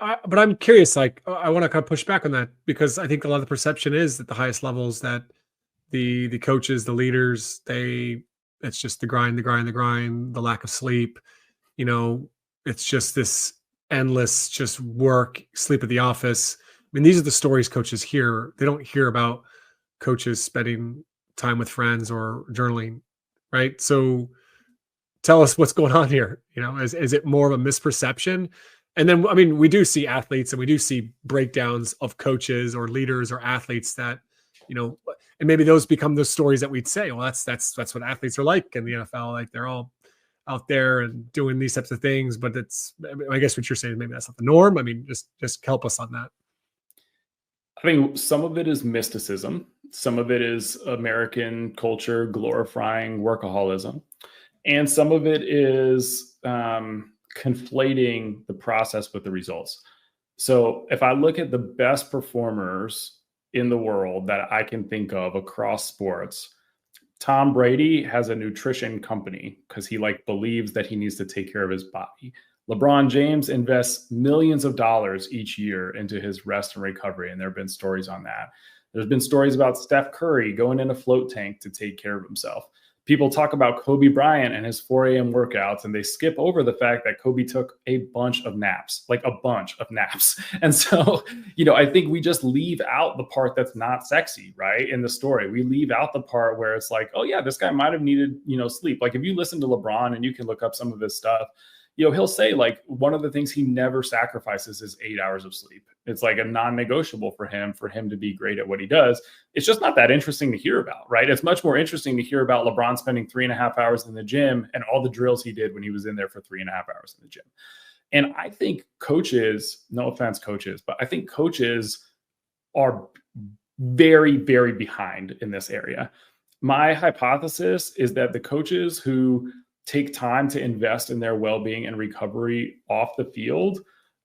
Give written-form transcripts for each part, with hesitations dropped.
but I'm curious. Like, I want to kind of push back on that because I think a lot of the perception is that the highest levels that the coaches, the leaders, it's just the grind, the grind, the grind, the lack of sleep. You know, it's just this endless just work, sleep at the office. I mean, these are the stories coaches hear. They don't hear about coaches spending time with friends or journaling, right? So tell us what's going on here. Is it more of a misperception? And then, I mean, we do see athletes and we do see breakdowns of coaches or leaders or athletes that, you know, and maybe those become the stories that we'd say, well, that's what athletes are like in the NFL. Like they're all out there and doing these types of things, but I guess what you're saying, maybe that's not the norm. I mean, just help us on that. I think some of it is mysticism. Some of it is American culture glorifying workaholism. And some of it is conflating the process with the results. So if I look at the best performers in the world that I can think of across sports, Tom Brady has a nutrition company because he believes that he needs to take care of his body. LeBron James invests millions of dollars each year into his rest and recovery, and there have been stories on that. There's been stories about Steph Curry going in a float tank to take care of himself. People talk about Kobe Bryant and his 4 a.m. workouts, and they skip over the fact that Kobe took a bunch of naps, like a bunch of naps. And so, I think we just leave out the part that's not sexy, right? In the story, we leave out the part where it's like, oh yeah, this guy might have needed, sleep. Like if you listen to LeBron and you can look up some of his stuff, he'll say one of the things he never sacrifices is 8 hours of sleep. It's like a non-negotiable for him to be great at what he does. It's just not that interesting to hear about, right? It's much more interesting to hear about LeBron spending 3.5 hours in the gym and all the drills he did when he was in there for 3.5 hours in the gym. And I think coaches, no offense coaches, but I think coaches are very, very behind in this area. My hypothesis is that the coaches who take time to invest in their well-being and recovery off the field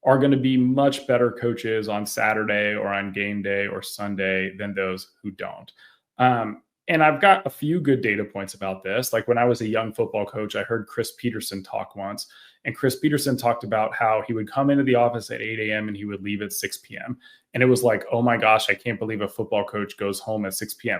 are going to be much better coaches on Saturday or on game day or Sunday than those who don't. And I've got a few good data points about this. Like when I was a young football coach, I heard Chris Peterson talk once, and Chris Peterson talked about how he would come into the office at 8 a.m. and he would leave at 6 p.m. And it was like, oh my gosh, I can't believe a football coach goes home at 6 p.m.